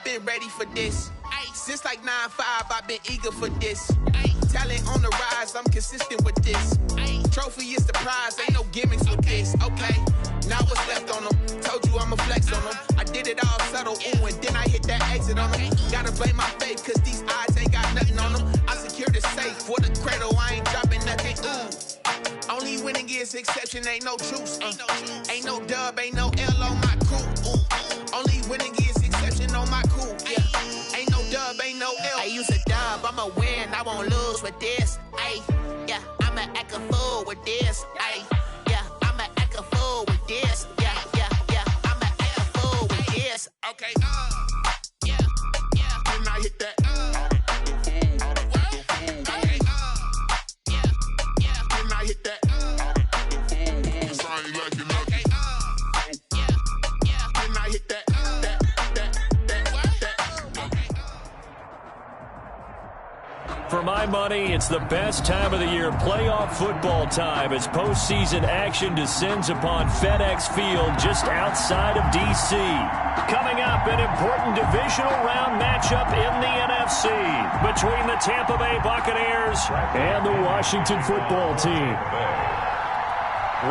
been ready for this. Since like 9-5, I've been eager for this. Talent on the rise, I'm consistent with this. Trophy is the prize, ain't no gimmicks with this. Okay, now what's left on them? Told you I'ma flex on them. I did it all subtle, ooh, and then I hit that exit on them. Gotta blame my faith, cause these odds ain't got nothing on them. I secured the safe for the cradle, I ain't dropping nothing, ooh. Only winning is exception, ain't no truce. Ain't no dub, ain't no L on my crew. Ooh. Only winning is exception on my crew. Yeah. Ain't no dub, ain't no L. I use a dub, I'ma win, I won't lose with this. Ay, yeah, I'ma act a fool with this. Ay, yeah, I'ma act a fool with this. Yeah, yeah, yeah, I'ma act a fool with this. Okay, yeah, yeah. When I hit that, For my money, it's the best time of the year, playoff football time, as postseason action descends upon FedEx Field just outside of D.C. Coming up, an important divisional round matchup in the NFC between the Tampa Bay Buccaneers and the Washington football team.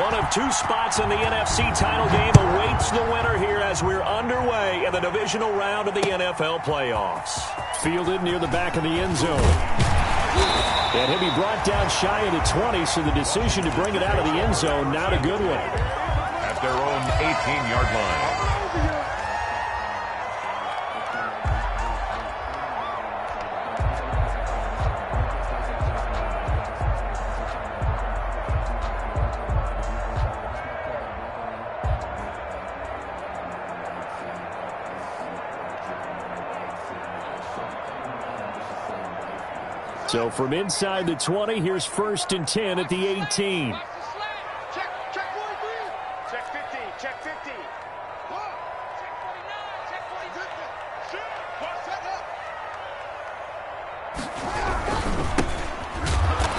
One of two spots in the NFC title game awaits the winner here as we're underway in the divisional round of the NFL playoffs. Fielded near the back of the end zone. And he'll be brought down shy of the 20, so the decision to bring it out of the end zone, not a good one. At their own 18-yard line. So from inside the 20, here's 1st and 10 at the 18. Check 50, check 50.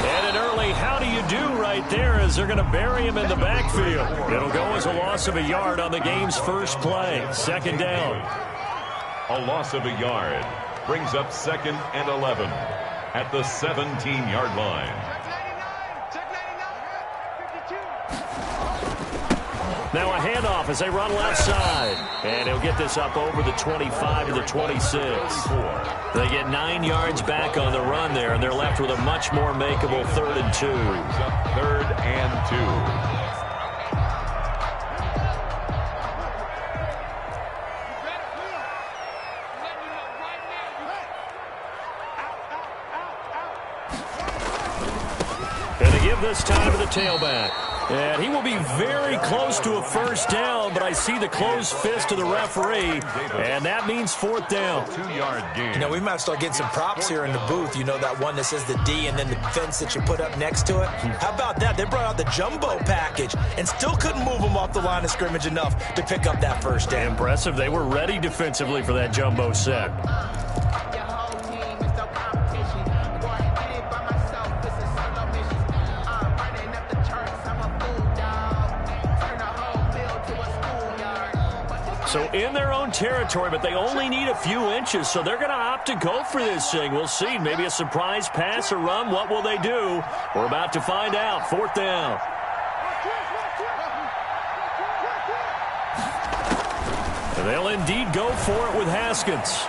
And an early how do you do right there as they're going to bury him in the backfield. It'll go as a loss of a yard on the game's first play. 2nd down. A loss of a yard brings up 2nd and 11. At the 17-yard line. Now a handoff as they run left side. And he'll get this up over the 25 to the 26. They get 9 yards back on the run there, and they're left with a much more makeable 3rd and 2. 3rd and 2. This time to the tailback. And he will be very close to a 1st down, but I see the closed fist of the referee, and that means 4th down. 2-yard gain. You know, we might start getting some props here in the booth. You know, that one that says the D and then the fence that you put up next to it? How about that? They brought out the jumbo package and still couldn't move them off the line of scrimmage enough to pick up that 1st down. Impressive. They were ready defensively for that jumbo set. So in their own territory, but they only need a few inches, so they're going to opt to go for this thing. We'll see. Maybe a surprise pass or run. What will they do? We're about to find out. 4th down. And they'll indeed go for it with Haskins.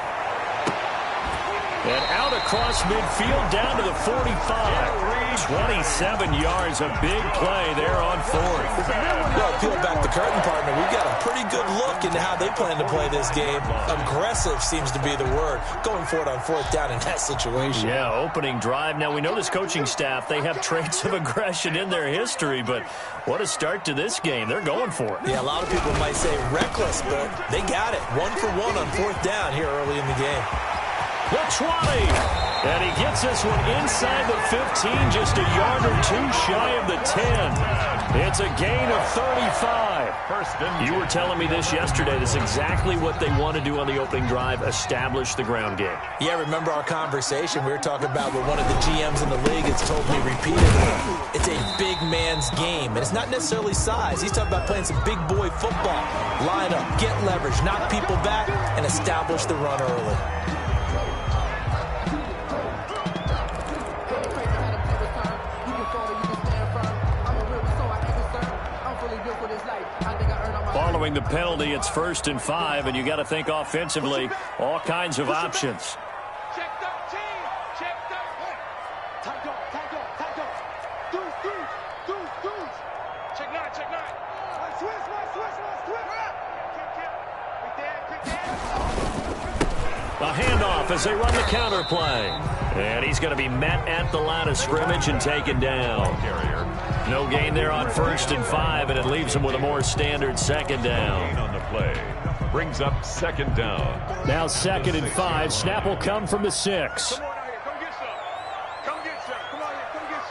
And out across midfield down to the 45. 27 yards, a big play there on 4th. Well, peel back the curtain, partner. We've got a pretty good look into how they plan to play this game. Aggressive seems to be the word. Going for it on 4th down in that situation. Yeah, opening drive. Now, we know this coaching staff, they have traits of aggression in their history, but what a start to this game. They're going for it. Yeah, a lot of people might say reckless, but they got it. 1 for 1 on 4th down here early in the game. The 20. And he gets this one inside the 15, just a yard or 2 shy of the 10. It's a gain of 35. You were telling me this yesterday. This is exactly what they want to do on the opening drive, establish the ground game. Yeah, remember our conversation? We were talking about what one of the GMs in the league has told me repeatedly. It's a big man's his game. And it's not necessarily size. He's talking about playing some big boy football. Line up, get leverage, knock people back, and establish the run early. Following the penalty, it's 1st and 5, and you got to think offensively, all kinds of options. Check 13. Check 13. Tight up, tight up, tight up. Deuce. Check 9, check 9. Switch. A handoff as they run the counter play. And he's going to be met at the line of scrimmage and taken down. No gain there on 1st and 5, and it leaves him with a more standard 2nd down. On the play. Brings up 2nd down. Now 2nd and 5. Snap will come from the 6. Come on out here. Come get some. Come get some. Come on here. Come get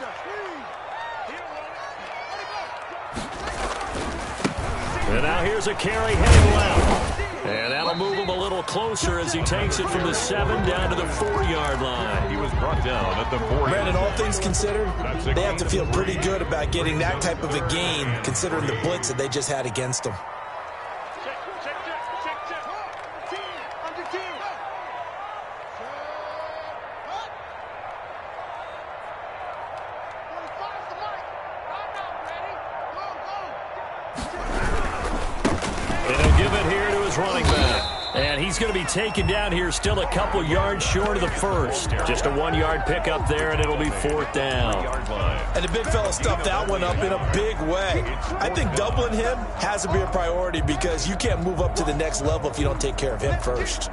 some. And now here's a carry heading left. And that'll move him a little closer as he takes it from the 7 down to the 4-yard line. He was brought down at the 4. Brandon, all things considered, they have to feel pretty good about getting that type of a gain, considering the blitz that they just had against them. Running back. And he's going to be taken down here, still a couple yards short of the 1st. Just a 1-yard pickup there, and it'll be 4th down. And the big fella stuffed that one up in a big way. I think doubling him has to be a priority because you can't move up to the next level if you don't take care of him first.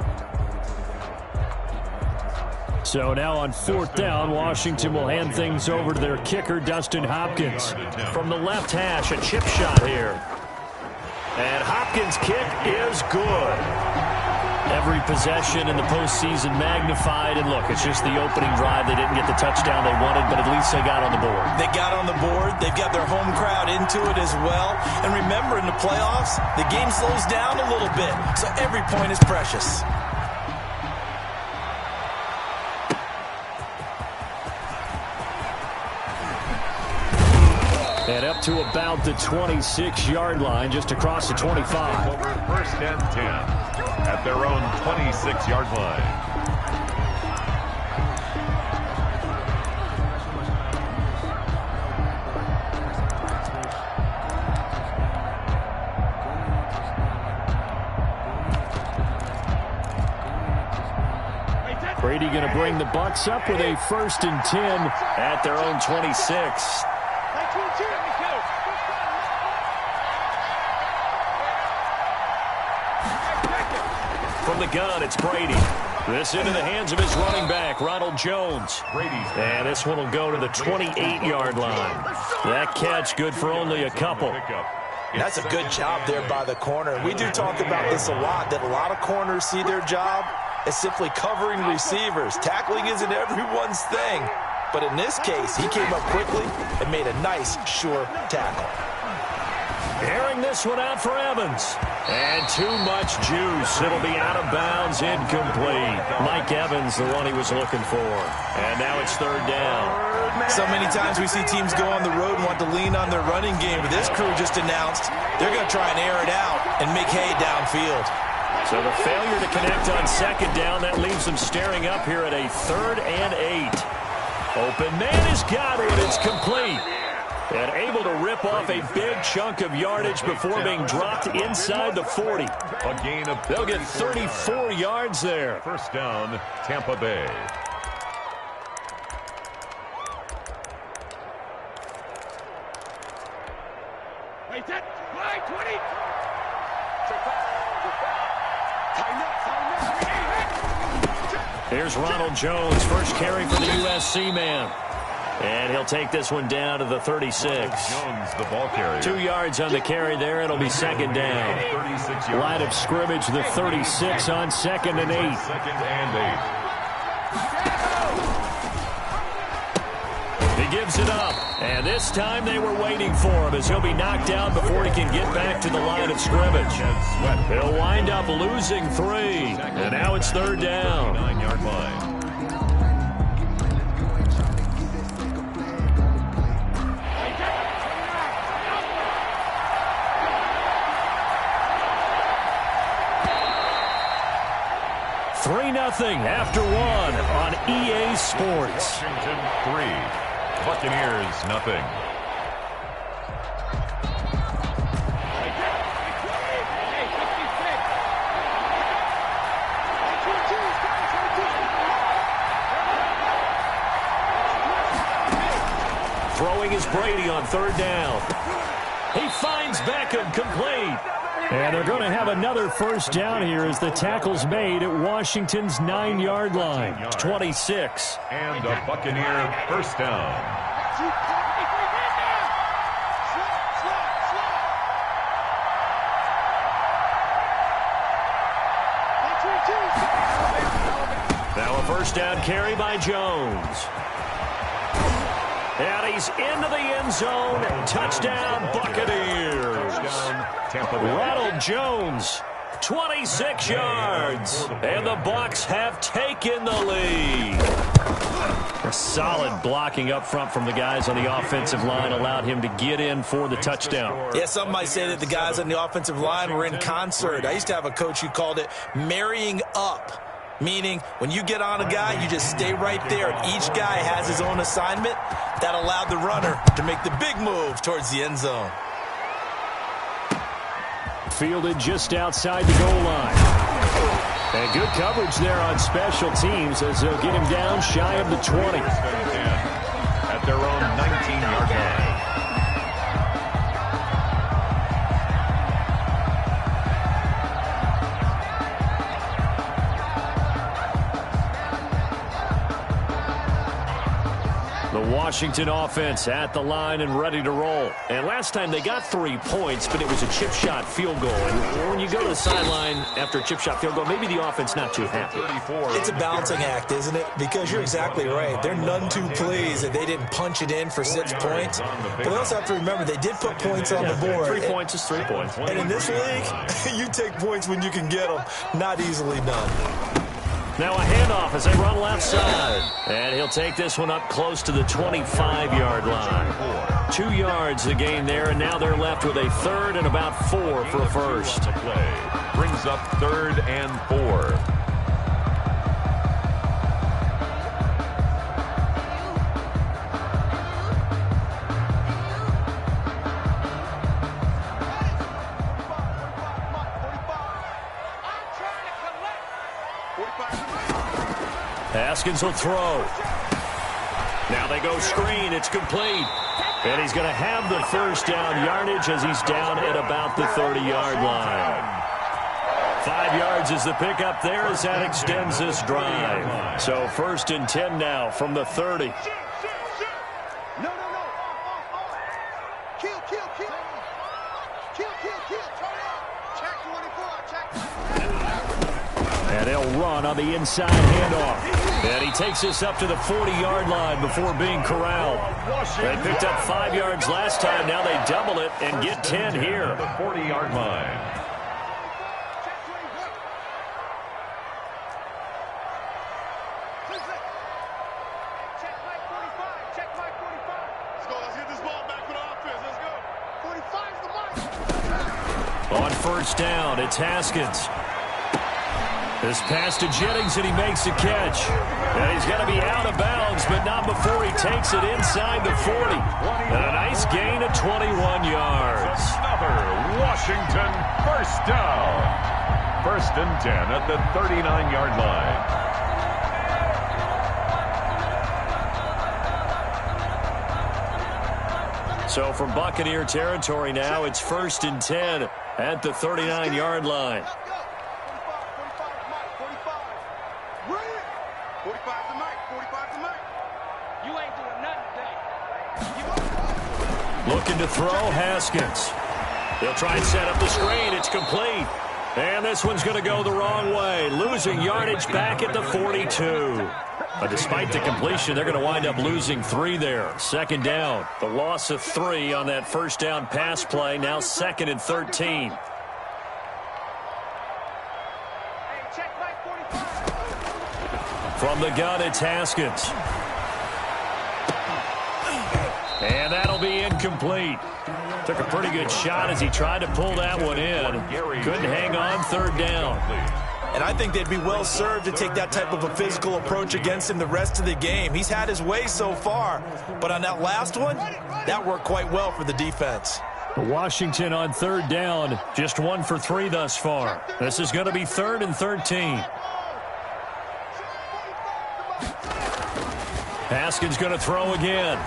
So now on 4th down, Washington will hand things over to their kicker, Dustin Hopkins. From the left hash, a chip shot here. And Hopkins' kick is good. Every possession in the postseason magnified. And look, it's just the opening drive. They didn't get the touchdown they wanted, but at least they got on the board. They got on the board. They've got their home crowd into it as well. And remember, in the playoffs, the game slows down a little bit. So every point is precious. And up to about the 26-yard line, just across the 25. Over 1st and 10 at their own 26-yard line. Brady going to bring the Bucs up with a 1st and 10 at their own 26. From the gun, it's Brady. This into the hands of his running back, Ronald Jones. And this one will go to the 28-yard line. That catch good for only a couple. That's a good job there by the corner. We do talk about this a lot, that a lot of corners see their job as simply covering receivers. Tackling isn't everyone's thing. But in this case, he came up quickly and made a nice, sure tackle. Airing this one out for Evans. And too much juice. It'll be out of bounds, incomplete. Mike Evans, the one he was looking for. And now it's 3rd down. So many times we see teams go on the road and want to lean on their running game. But this crew just announced they're going to try and air it out and make hay downfield. So the failure to connect on 2nd down, that leaves them staring up here at a 3rd and 8. Open man has got it. It's complete. And able to rip off a big chunk of yardage before being dropped inside the 40. A gain of They'll get 34 yards there. 1st down, Tampa Bay. Wait, that. Wait, 20. Here's Ronald Jones, first carry for the USC man. And he'll take this one down to the 36. Jones, the ball carrier. 2 yards on the carry there. It'll be 2nd down. 36 Line of scrimmage, the 36 on 2nd and 8. 2nd and 8. He gives it up. And this time they were waiting for him as he'll be knocked down before he can get back to the line of scrimmage. He'll wind up losing 3. And now it's 3rd down. 9-yard line. after one on EA Sports. Washington 3, Buccaneers 0. Throwing is Brady on third down. He finds Beckham, complete. And they're going to have another first down here as the tackle's made at Washington's 9-yard line. 26. And a Buccaneer first down. Now a first down carry by Jones. And he's into the end zone. Touchdown, Buccaneers. Ronald Jones, 26 yards. And the Bucs have taken the lead. A solid blocking up front from the guys on the offensive line allowed him to get in for the touchdown. Yeah, some might say that the guys on the offensive line were in concert. I used to have a coach who called it marrying up. Meaning, when you get on a guy, you just stay right there. And each guy has his own assignment. That allowed the runner to make the big move towards the end zone. Fielded just outside the goal line. And good coverage there on special teams as they'll get him down shy of the 20. At their own 19-yard line. The Washington offense at the line and ready to roll. And last time they got 3 points, but it was a chip shot field goal. And when you go to the sideline after a chip shot field goal, maybe the offense not too happy. It's a balancing act, isn't it? Because you're exactly right. They're none too pleased that they didn't punch it in for 6 points. But they also have to remember they did put points on the board. 3 points is 3 points. And in this league, you take points when you can get them. Not easily done. Now a handoff as they run left side. And he'll take this one up close to the 25-yard line. 2 yards the gain there, and now they're left with a third and about 4 for a first. Brings up 3rd and 4. Haskins will throw. Now they go screen. It's complete. And he's going to have the first down yardage as he's down at about the 30-yard line. 5 yards is the pickup there as that extends this drive. So 1st and 10 now from the 30. And they'll run on the inside handoff. And he takes this up to the 40-yard line before being corralled. They picked up 5 yards last time. Now they double it and get 10 here. The 40-yard line. Let's get this ball back for the offense. Let's go. 45's the mark. On first down, it's Haskins. This pass to Jennings, and he makes the catch. And he's going to be out of bounds, but not before he takes it inside the 40. And a nice gain of 21 yards. Another Washington first down. 1st and 10 at the 39-yard line. So from Buccaneer territory now, it's 1st and 10 at the 39-yard line. 45's the mic. 45's the mic. You ain't doing nothing today. Looking to throw, Haskins. They'll try and set up the screen. It's complete. And this one's going to go the wrong way. Losing yardage back at the 42. But despite the completion, they're going to wind up losing 3 there. 2nd down. The loss of 3 on that first down pass play. Now 2nd and 13. From the gun, it's Haskins. And that'll be incomplete. Took a pretty good shot as he tried to pull that one in. Couldn't hang on 3rd down. And I think they'd be well served to take that type of a physical approach against him the rest of the game. He's had his way so far, but on that last one, that worked quite well for the defense. Washington on third down, just 1 for 3 thus far. This is going to be 3rd and 13. Haskins going to throw again.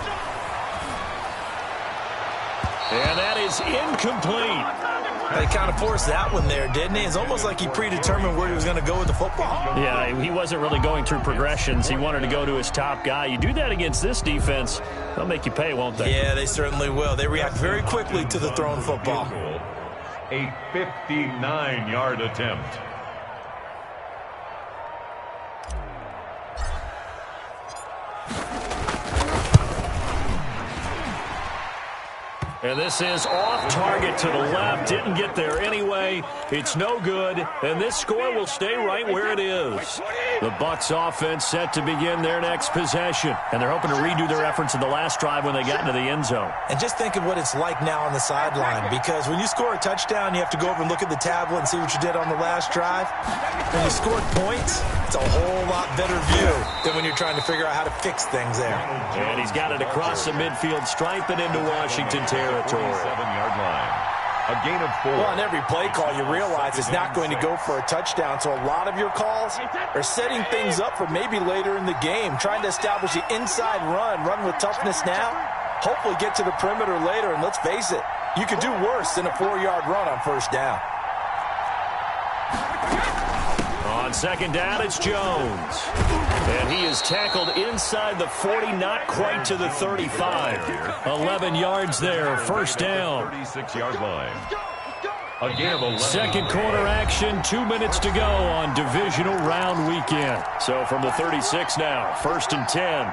And that is incomplete. They kind of forced that one there, didn't he? It's almost like he predetermined where he was going to go with the football. Yeah, he wasn't really going through progressions. He wanted to go to his top guy. You do that against this defense, they'll make you pay, won't they? Yeah, they certainly will. They react very quickly to the thrown football. A 59-yard attempt. And this is off target to the left. Didn't get there anyway. It's no good. And this score will stay right where it is. The Bucs offense set to begin their next possession. And they're hoping to redo their efforts in the last drive when they got into the end zone. And just think of what it's like now on the sideline. Because when you score a touchdown, you have to go over and look at the tablet and see what you did on the last drive. When you scored points, it's a whole lot better view than when you're trying to figure out how to fix things there. And he's got it across the midfield stripe and into Washington territory. 47-yard line. A gain of 4. Well, on every play call, you realize it's not going to go for a touchdown. So a lot of your calls are setting things up for maybe later in the game, trying to establish the inside run with toughness now, hopefully get to the perimeter later. And let's face it, you could do worse than a 4-yard run on first down. On second down, it's Jones. And he is tackled inside the 40, not quite to the 35. 11 yards there, first down. 36-yard line. A gain of 11. Second quarter action, 2 minutes to go on divisional round weekend. So from the 36 now, 1st and 10.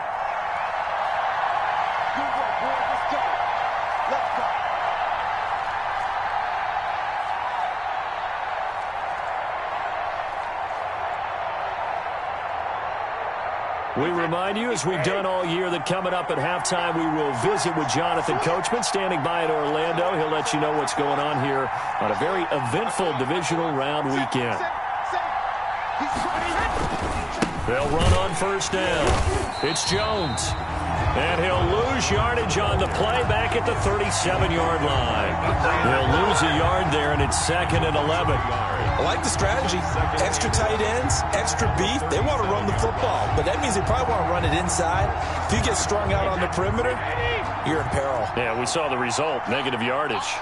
We remind you, as we've done all year, that coming up at halftime, we will visit with Jonathan Coachman, standing by in Orlando. He'll let you know what's going on here on a very eventful divisional round weekend. They'll run on first down. It's Jones. And he'll lose yardage on the play back at the 37-yard line. He'll lose a yard there, and it's 2nd and 11. I like the strategy. Extra tight ends, extra beef. They want to run the football, but that means they probably want to run it inside. If you get strung out on the perimeter, you're in peril. Yeah, we saw the result, negative yardage.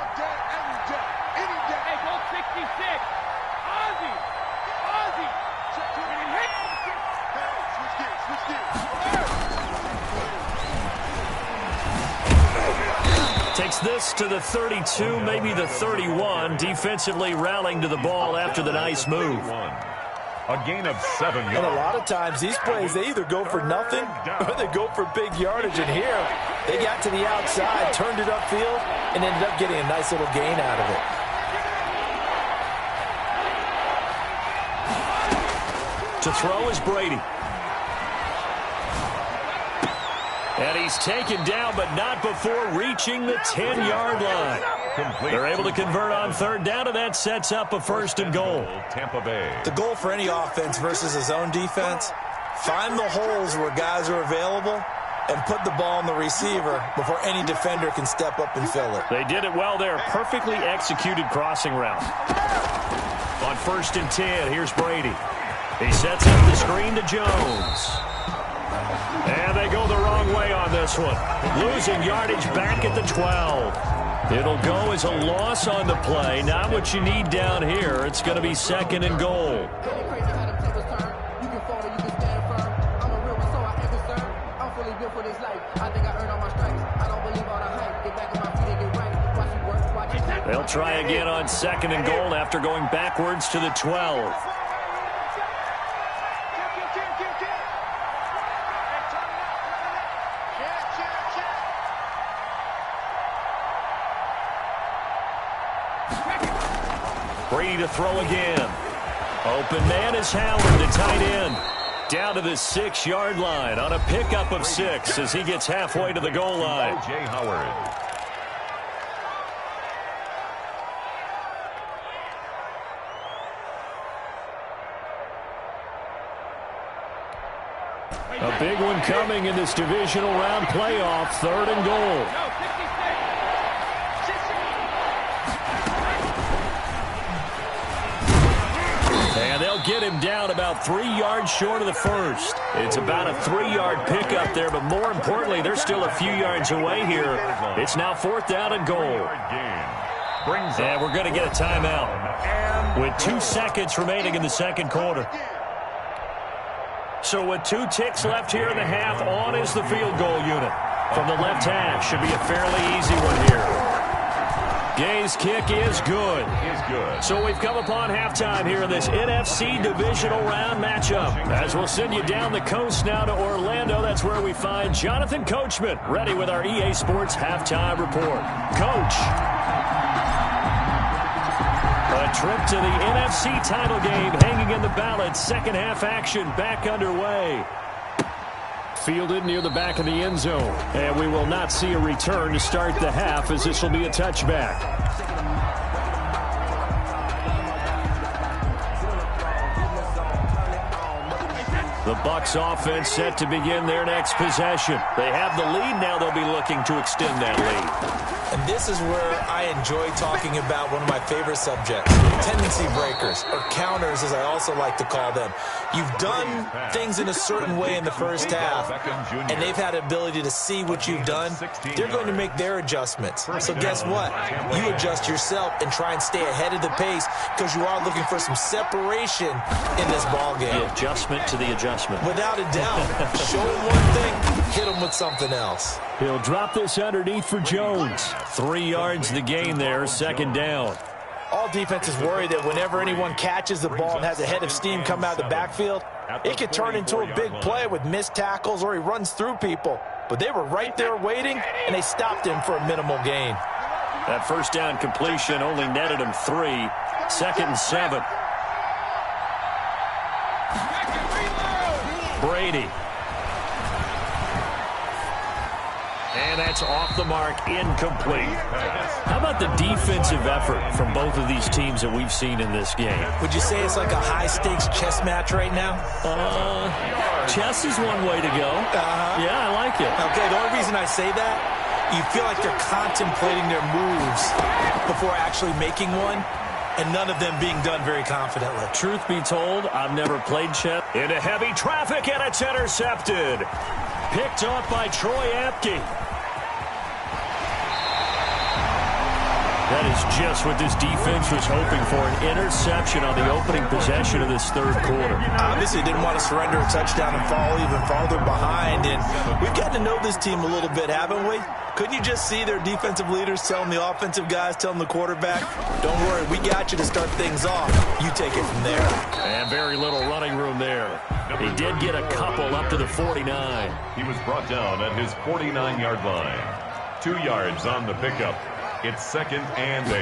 Takes this to the 32, maybe the 31. Defensively rallying to the ball after the nice move. A gain of 7 yards. And a lot of times these plays, they either go for nothing or they go for big yardage. And here, they got to the outside, turned it upfield, and ended up getting a nice little gain out of it. To throw is Brady. And he's taken down, but not before reaching the 10-yard line. They're able to convert on third down, and that sets up a 1st and goal. Tampa Bay. The goal for any offense versus a zone defense, find the holes where guys are available and put the ball in the receiver before any defender can step up and fill it. They did it well there. Perfectly executed crossing route. On 1st and 10, here's Brady. He sets up the screen to Jones. And they go the wrong way on this one. Losing yardage back at the 12. It'll go as a loss on the play. Not what you need down here. It's going to be 2nd and goal. They'll try again on 2nd and goal after going backwards to the 12. Brady to throw again. Open man is Howard, the tight end. Down to the 6-yard line on a pickup of 6 as he gets halfway to the goal line. O.J. Howard. A big one coming in this divisional round playoff, 3rd and goal. And they'll get him down about 3 yards short of the first. It's about a 3-yard pickup there, but more importantly, they're still a few yards away here. It's now 4th down and goal. And we're going to get a timeout with 2 seconds remaining in the second quarter. So with 2 ticks left here in the half, on is the field goal unit. From the left hash, should be a fairly easy one here. Gay's kick is good. So we've come upon halftime here in this NFC divisional round matchup. As we'll send you down the coast now to Orlando, that's where we find Jonathan Coachman, ready with our EA Sports halftime report. Coach. A trip to the NFC title game hanging in the balance. Second half action back underway. Fielded near the back of the end zone. And we will not see a return to start the half, as this will be a touchback. The Bucs offense set to begin their next possession. They have the lead. Now they'll be looking to extend that lead. And this is where I enjoy talking about one of my favorite subjects, tendency breakers, or counters as I also like to call them. You've done things in a certain way in the first half, and they've had the ability to see what you've done. They're going to make their adjustments. So guess what? You adjust yourself and try and stay ahead of the pace because you are looking for some separation in this ball game. The adjustment to the adjustment. Without a doubt. Show him one thing, hit him with something else. He'll drop this underneath for Jones. 3 yards the gain there, second down. All defenses worry that whenever anyone catches the ball and has a head of steam come out of the backfield, it could turn into a big play with missed tackles or he runs through people. But they were right there waiting, and they stopped him for a minimal gain. That first down completion only netted him 3. 2nd and 7. Brady. And that's off the mark, incomplete. How about the defensive effort from both of these teams that we've seen in this game? Would you say it's like a high-stakes chess match right now? Chess is one way to go. Yeah, I like it. Okay, the only reason I say that, you feel like they're contemplating their moves before actually making one, and none of them being done very confidently. Truth be told, I've never played chess. Into heavy traffic, and it's intercepted. Picked off by Troy Apke. That is just what this defense was hoping for, an interception on the opening possession of this third quarter. Obviously didn't want to surrender a touchdown and fall even farther behind, and we've gotten to know this team a little bit, haven't we? Couldn't you just see their defensive leaders telling the offensive guys, telling the quarterback, don't worry, we got you to start things off. You take it from there. And very little running room there. He did get a couple up to the 49. He was brought down at his 49-yard line. 2 yards on the pickup. It's 2nd and 8.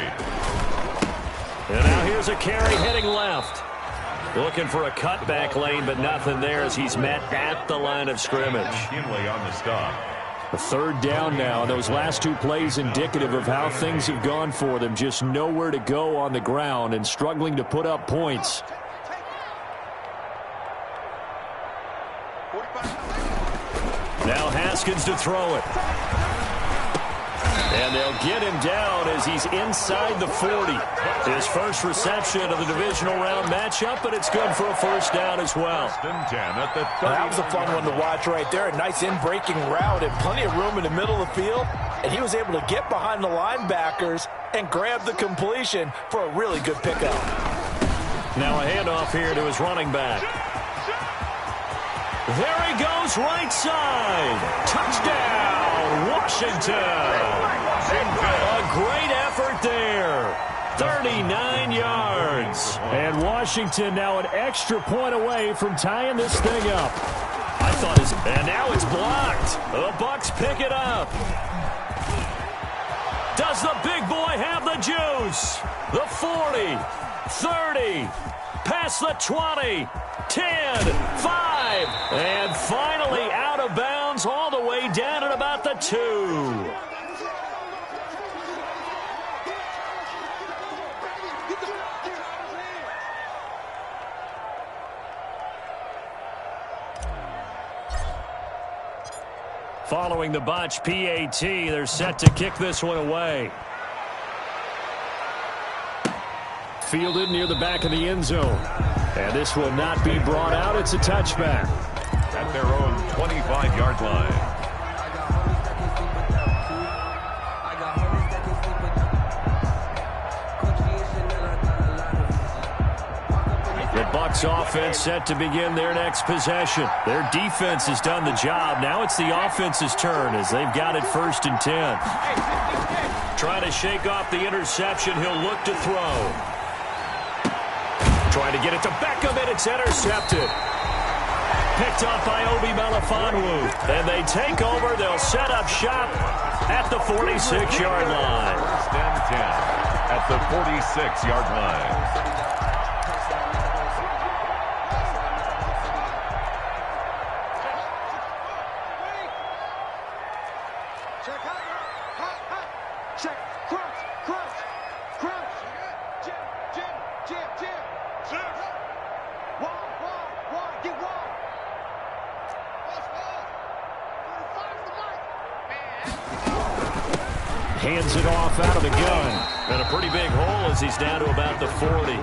And now here's a carry heading left. Looking for a cutback lane, but nothing there as he's met at the line of scrimmage. McKinley on the stop. A 3rd down now. Those last 2 plays indicative of how things have gone for them. Just nowhere to go on the ground and struggling to put up points. Now Haskins to throw it. And they'll get him down as he's inside the 40. His first reception of the divisional round matchup, but it's good for a first down as well. That was a fun one to watch right there. A nice in-breaking route and plenty of room in the middle of the field. And he was able to get behind the linebackers and grab the completion for a really good pickup. Now a handoff here to his running back. There he goes, right side. Touchdown, Washington. A great effort there. 39 yards. And Washington now an extra point away from tying this thing up. And now it's blocked. The Bucs pick it up. Does the big boy have the juice? The 40, 30, past the 20, 10, 5, and finally out of bounds all the way down at about the 2. Following the botch PAT, they're set to kick this one away. Fielded near the back of the end zone. And this will not be brought out. It's a touchback. At their own 25-yard line. The Bucs offense set to begin their next possession. Their defense has done the job. Now it's the offense's turn as they've got it 1st and 10. Trying to shake off the interception. He'll look to throw. Trying to get it to Beckham, and it's intercepted. Picked off by Obi Melifonwu. And they take over. They'll set up shop at the 46-yard line. 1st and 10 at the 46-yard line. Hands it off out of the gun. And a pretty big hole as he's down to about the 40.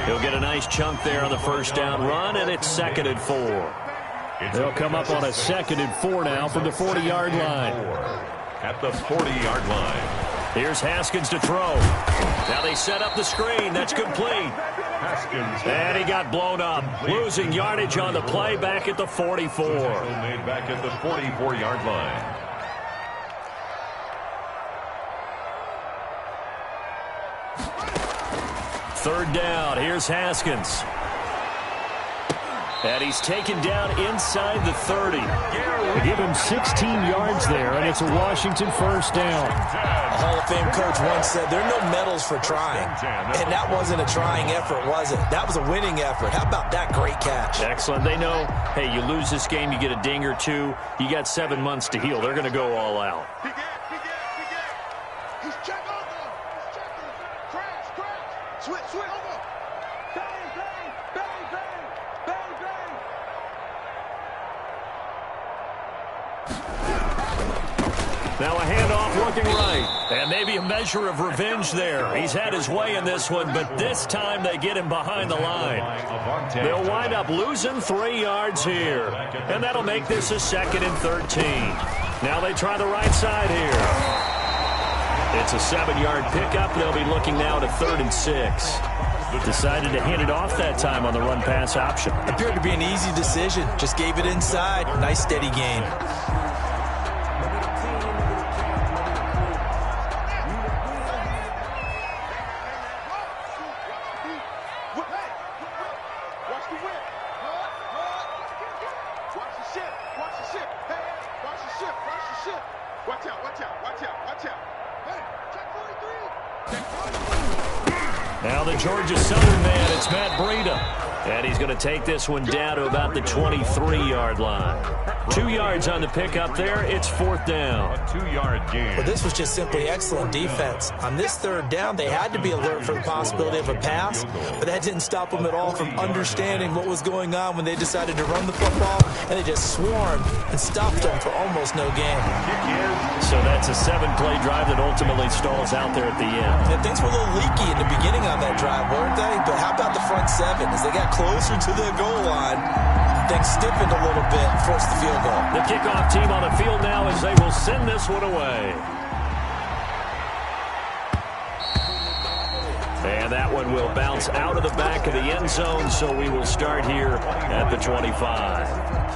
He'll get a nice chunk there on the 1st down run, and it's 2nd and 4. They'll come up on a 2nd and 4 now from the 40-yard line. At the 40-yard line. Here's Haskins to throw. Now they set up the screen. That's complete. And he got blown up. Losing yardage on the play back at the 44. Made back at the 44-yard line. Third down. Here's Haskins. And he's taken down inside the 30. They give him 16 yards there, and it's a Washington 1st down. A Hall of Fame coach once said there are no medals for trying. And that wasn't a trying effort, was it? That was a winning effort. How about that great catch? Excellent. They know, hey, you lose this game, you get a ding or two. You got 7 months to heal. They're going to go all out. He's checking over. He's checking. Crash. Switch over. Bang, bang, bang, bang, bang, bang. Now a handoff looking right. And maybe a measure of revenge there. He's had his way in this one, but this time they get him behind the line. They'll wind up losing 3 yards here. And that'll make this a 2nd and 13. Now they try the right side here. It's a 7-yard pickup. They'll be looking now to 3rd and 6. Decided to hand it off that time on the run-pass option. Appeared to be an easy decision. Just gave it inside. Nice steady gain. Now the Georgia Southern man, it's Matt Breida. And he's going to take this one down to about the 23-yard line. 2 yards on the pickup there. It's 4th down. A 2-yard gain. Well, this was just simply excellent defense. On this 3rd down, they had to be alert for the possibility of a pass, but that didn't stop them at all from understanding what was going on when they decided to run the football, and they just swarmed and stopped them for almost no gain. So that's a 7-play drive that ultimately stalls out there at the end. And things were a little leaky in the beginning on that drive, weren't they? But how about the front 7? As they got closer to the goal line, things stiffened a little bit and forced the field goal. The kickoff team on the field now as they will send this one away. And that one will bounce out of the back of the end zone, so we will start here at the 25.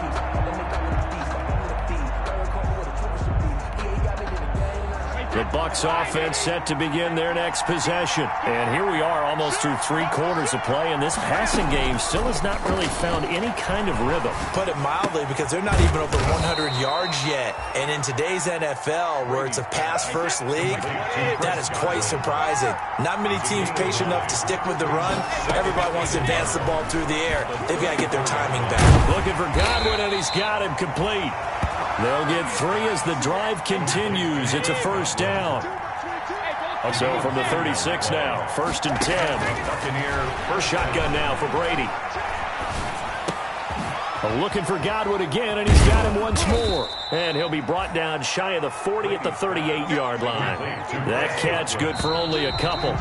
The Bucs offense set to begin their next possession. And here we are almost through 3 quarters of play, and this passing game still has not really found any kind of rhythm. Put it mildly, because they're not even over 100 yards yet. And in today's NFL, where it's a pass-first league, that is quite surprising. Not many teams patient enough to stick with the run. Everybody wants to advance the ball through the air. They've got to get their timing back. Looking for Godwin, and he's got him complete. They'll get 3 as the drive continues. It's a 1st down. So from the 36 now, 1st and 10. First shotgun now for Brady. Looking for Godwin again, and he's got him once more. And he'll be brought down shy of the 40 at the 38-yard line. That catch good for only a couple.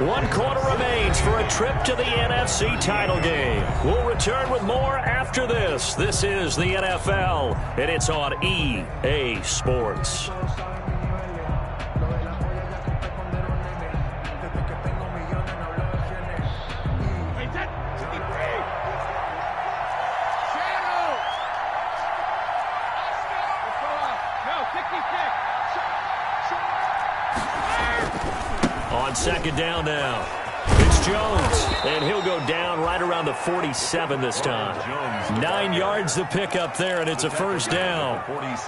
1 quarter remains for a trip to the NFC title game. We'll return with more after this. This is the NFL, and it's on EA Sports. On second down now, it's Jones, and he'll go down right around the 47 this time. 9 yards to pick up there, and it's a first down.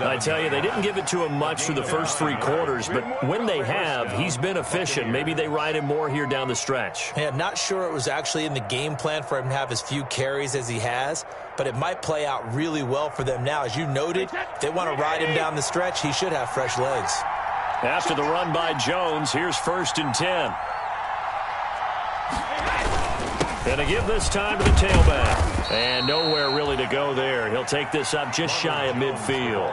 I tell you, they didn't give it to him much through the first 3 quarters, but when they have, he's been efficient. Maybe they ride him more here down the stretch. Hey, I'm not sure it was actually in the game plan for him to have as few carries as he has, but it might play out really well for them now. As you noted, if they want to ride him down the stretch, he should have fresh legs. After the run by Jones, here's 1st and 10. And to give this time to the tailback. And nowhere really to go there. He'll take this up just shy of midfield.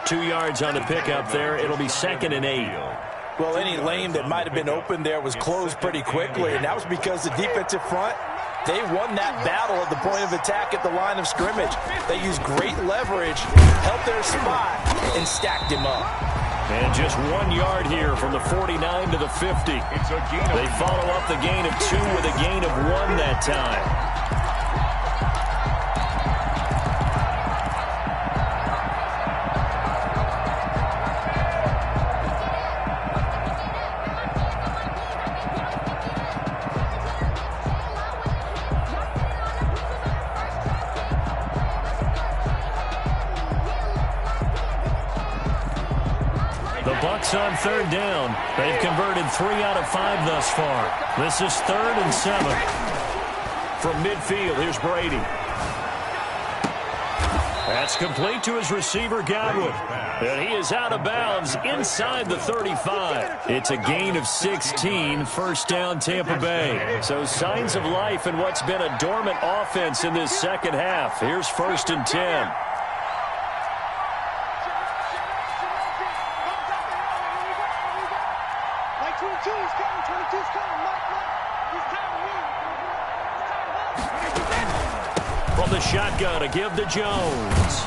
2 yards on the pickup there. It'll be 2nd and 8. Well, any lane that might have been open there was closed pretty quickly, and that was because the defensive front, they won that battle at the point of attack at the line of scrimmage. They used great leverage, held their spot, and stacked him up. And just 1 yard here from the 49 to the 50. They follow up the gain of 2 with a gain of 1 that time. On 3rd down. They've converted 3 out of 5 thus far. This is 3rd and 7. From midfield, here's Brady. That's complete to his receiver, Godwin. And he is out of bounds inside the 35. It's a gain of 16, 1st down Tampa Bay. So signs of life in what's been a dormant offense in this second half. Here's 1st and 10. From the shotgun to give to Jones.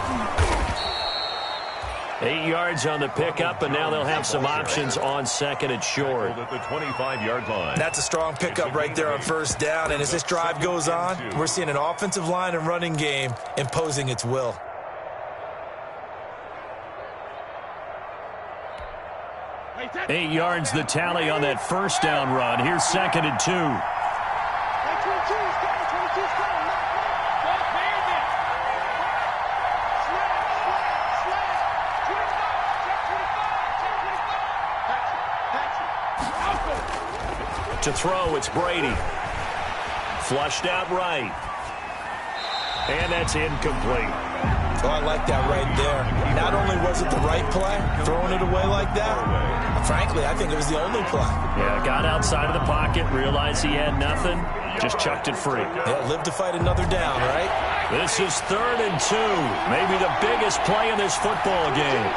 8 yards on the pickup, and now they'll have some options on 2nd and short. At the 25-yard line. That's a strong pickup right there on 1st down, and as this drive goes on, we're seeing an offensive line and running game imposing its will. Eight yards the tally on that 1st down run. Here's 2nd and 2. To throw, it's Brady. Flushed out right. And that's incomplete. Oh, I like that right there. Not only was it the right play, throwing it away like that, frankly, I think it was the only play. Yeah, got outside of the pocket, realized he had nothing, just chucked it free. Yeah, live to fight another down, right? This is 3rd and 2. Maybe the biggest play in this football game.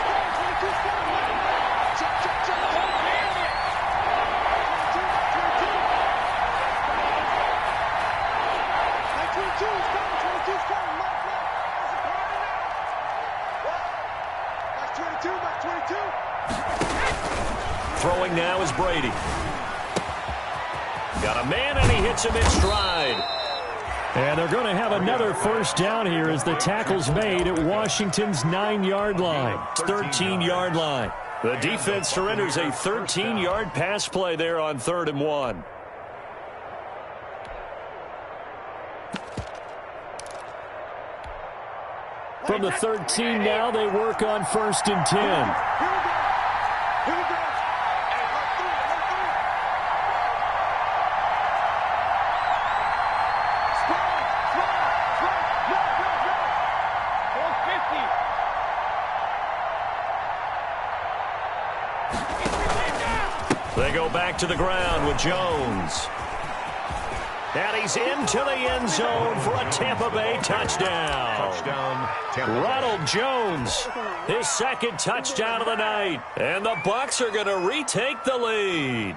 Throwing now is Brady. Got a man, and he hits him in stride. And they're going to have another 1st down here as the tackle's made at Washington's 9-yard line. 13-yard line. The defense surrenders a 13-yard pass play there on 3rd and 1. From the 13 now, they work on 1st and 10. They go back to the ground with Jones. And he's into the end zone for a Tampa Bay touchdown. Touchdown, Tampa Bay. Ronald Jones, his second touchdown of the night. And the Bucs are going to retake the lead.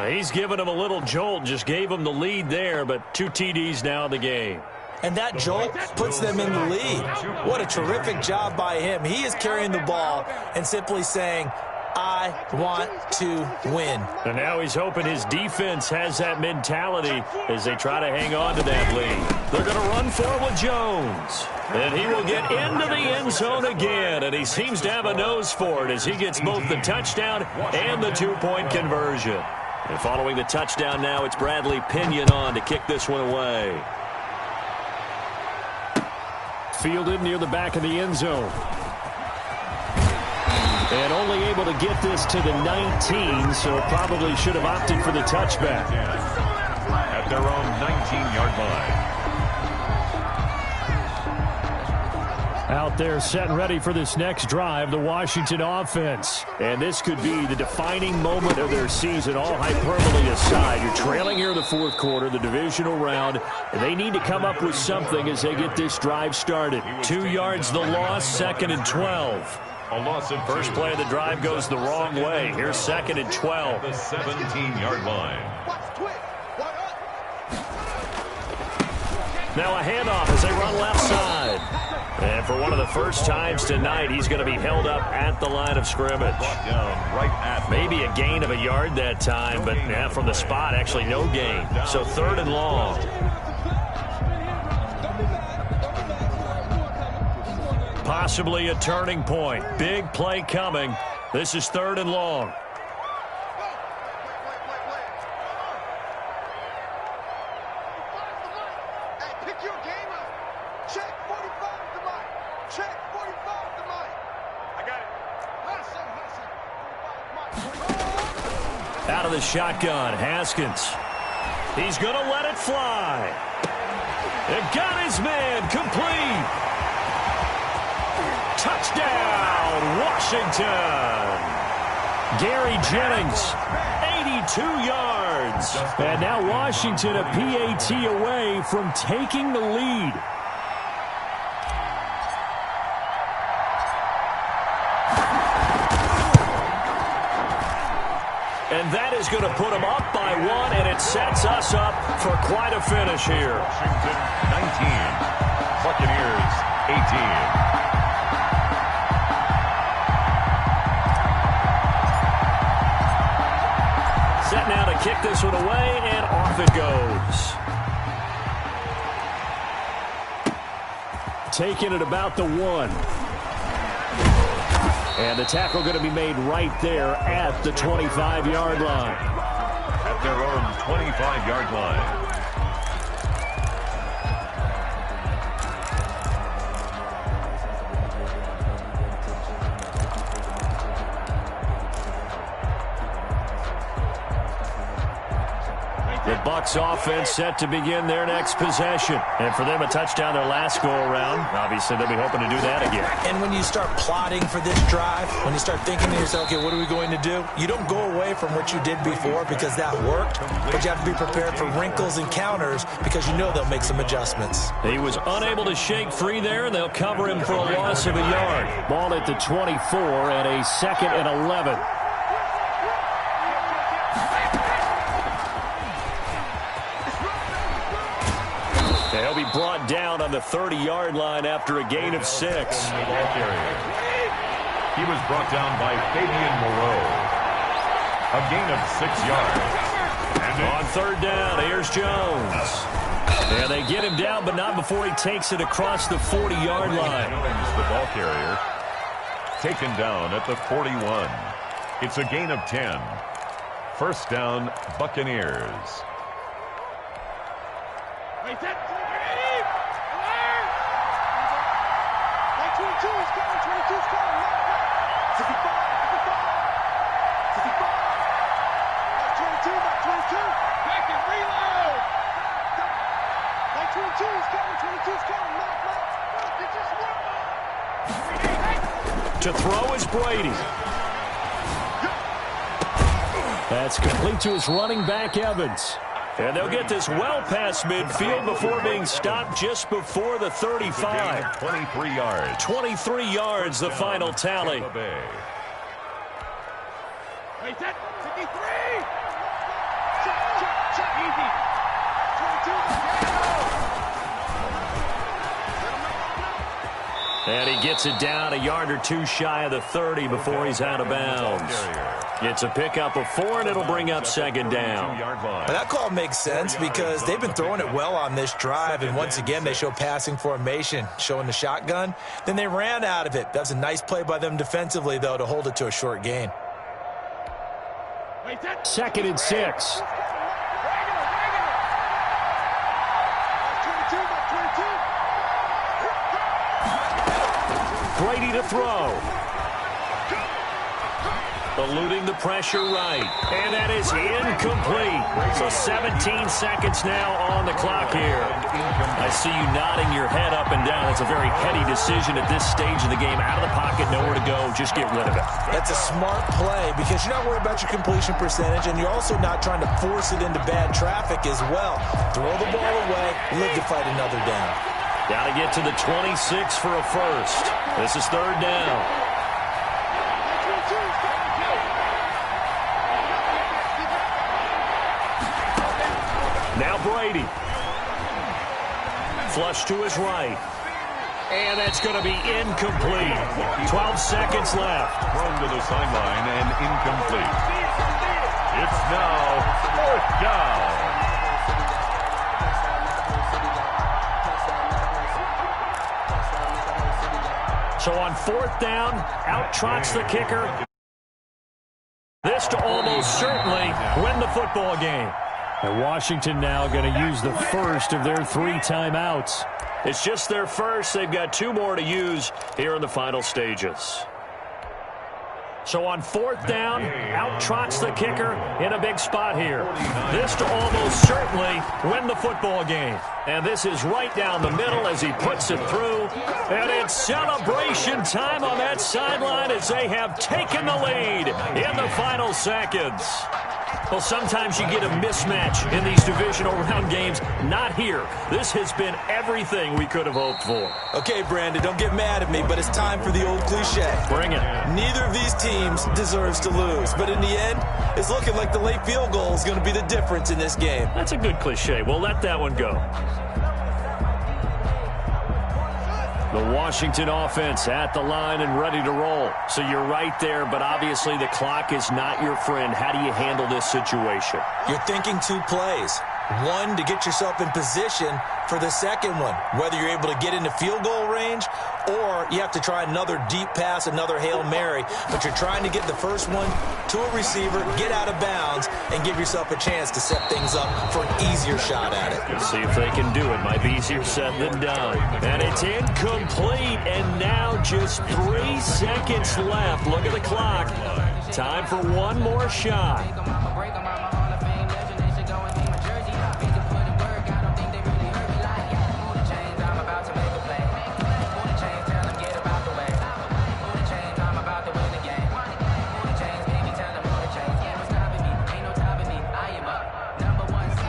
He's giving him a little jolt, just gave him the lead there, but 2 TDs now in the game. And that jolt puts them in the lead. What a terrific job by him. He is carrying the ball and simply saying, I want to win. And now he's hoping his defense has that mentality as they try to hang on to that lead. They're going to run for it with Jones. And he will get into the end zone again. And he seems to have a nose for it as he gets both the touchdown and the 2-point conversion. And following the touchdown now, it's Bradley Pinion on to kick this one away. Fielded near the back of the end zone. And only able to get this to the 19, so probably should have opted for the touchback. At their own 19-yard line. Out there set and ready for this next drive, the Washington offense. And this could be the defining moment of their season, all hyperbole aside. You're trailing here in the fourth quarter, the divisional round, and they need to come up with something as they get this drive started. 2 yards the loss, 2nd and 12. A loss of First play of the drive goes the wrong way. Here's 2nd and 12. The 17-yard line. Now a handoff as they run left side. And for one of the first times tonight, he's going to be held up at the line of scrimmage. Down right at Maybe a gain of a yard that time, but from the spot, actually no gain. So 3rd and long. Possibly a turning point. Big play coming. This is 3rd and long. Out of the shotgun, Haskins. He's going to let it fly. And got his man complete. Touchdown, Washington. Gary Jennings, 82 yards. And now Washington a PAT away from taking the lead. And that is going to put them up by 1, and it sets us up for quite a finish here. Washington 19, Buccaneers 18. Set now to kick this one away, and off it goes. Taking it about the 1. And the tackle going to be made right there at the 25-yard line. At their own 25-yard line. The Bucs offense set to begin their next possession. And for them, a touchdown their last go-around. Obviously, they'll be hoping to do that again. And when you start plotting for this drive, when you start thinking to yourself, okay, what are we going to do? You don't go away from what you did before because that worked, but you have to be prepared for wrinkles and counters because you know they'll make some adjustments. He was unable to shake free there, and they'll cover him for a loss of a yard. Ball at the 24 and a 2nd and 11. They'll be brought down on the 30-yard line after a gain of 6. He was brought down by Fabian Moreau. A gain of 6 yards. And on 3rd down, here's Jones. And they get him down, but not before he takes it across the 40-yard line. The ball carrier taken down at the 41. It's a gain of 10. First down, Buccaneers. Wait, that 22 is coming, 22 is coming. 55, 55, 55. Back 22, back 22. Back and reload. Back 22 is coming, 22 is coming. Knock. To throw is Brady. That's complete to his running back, Evans. And they'll get this well past midfield before being stopped just before the 35. 23 yards. 23 yards, the final tally. Wait, that 53. Check, easy. 22. And he gets it down a yard or two shy of the 30 before he's out of bounds. It's a pickup of 4, and it'll bring up second down. Well, that call makes sense because they've been throwing it well on this drive, and once again they show passing formation, showing the shotgun. Then they ran out of it. That was a nice play by them defensively, though, to hold it to a short gain. 2nd and 6. Brady to throw. Eluding the pressure right. And that is incomplete. So 17 seconds now on the clock here. I see you nodding your head up and down. It's a very heady decision at this stage of the game. Out of the pocket, nowhere to go. Just get rid of it. That's a smart play because you're not worried about your completion percentage, and you're also not trying to force it into bad traffic as well. Throw the ball away, live to fight another down. Got to get to the 26 for a first. This is 3rd down. Now Brady. Flush to his right. And that's going to be incomplete. 12 seconds left. Thrown to the sideline and incomplete. It's now 4th down. So on 4th down, out trots the kicker. This to almost certainly win the football game. And Washington now going to use the first of their 3 timeouts. It's just their first. They've got 2 more to use here in the final stages. So on 4th down, out trots the kicker in a big spot here. This to almost certainly win the football game. And this is right down the middle as he puts it through. And it's celebration time on that sideline as they have taken the lead in the final seconds. Well, sometimes you get a mismatch in these divisional round games. Not here. This has been everything we could have hoped for. Okay, Brandon, don't get mad at me, but it's time for the old cliche. Bring it. Neither of these teams deserves to lose, but in the end, it's looking like the late field goal is going to be the difference in this game. That's a good cliche. We'll let that one go. The Washington offense at the line and ready to roll. So you're right there, but obviously the clock is not your friend. How do you handle this situation? You're thinking 2 plays. One, to get yourself in position for the second one, whether you're able to get into field goal range or you have to try another deep pass, another Hail Mary, but you're trying to get the first one to a receiver, get out of bounds, and give yourself a chance to set things up for an easier shot at it. Let's see if they can do it. Might be easier said than done. And it's incomplete, and now just 3 seconds left. Look at the clock. Time for one more shot.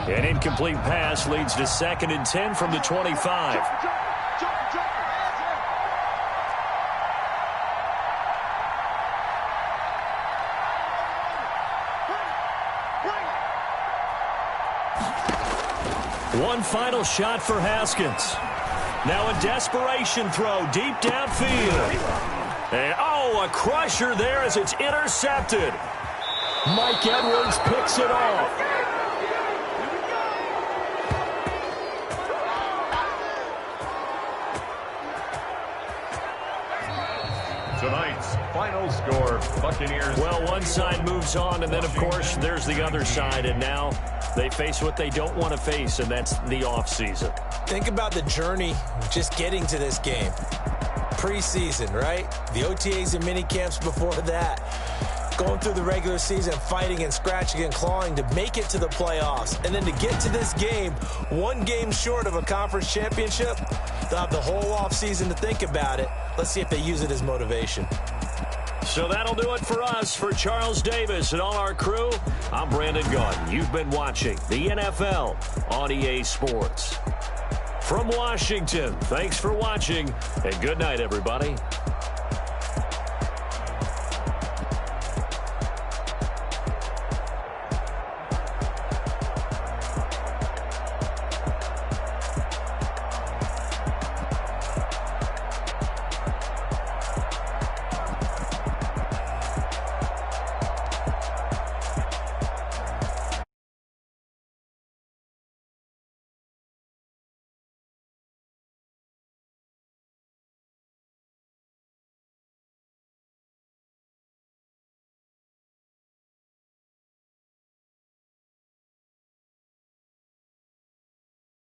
An incomplete pass leads to 2nd and 10 from the 25. One final shot for Haskins. Now a desperation throw deep downfield. And oh, a crusher there as it's intercepted. Mike Edwards picks it off. Tonight's final score, Buccaneers. Well, one side moves on, and then, of course, there's the other side, and now they face what they don't want to face, and that's the offseason. Think about the journey just getting to this game. Preseason, right? The OTAs and mini camps before that. Going through the regular season, fighting and scratching and clawing to make it to the playoffs. And then to get to this game, 1 game short of a conference championship, they'll have the whole offseason to think about it. Let's see if they use it as motivation. So that'll do it for us. For Charles Davis and all our crew, I'm Brandon Gaudin. You've been watching the NFL on EA Sports. From Washington, thanks for watching, and good night, everybody.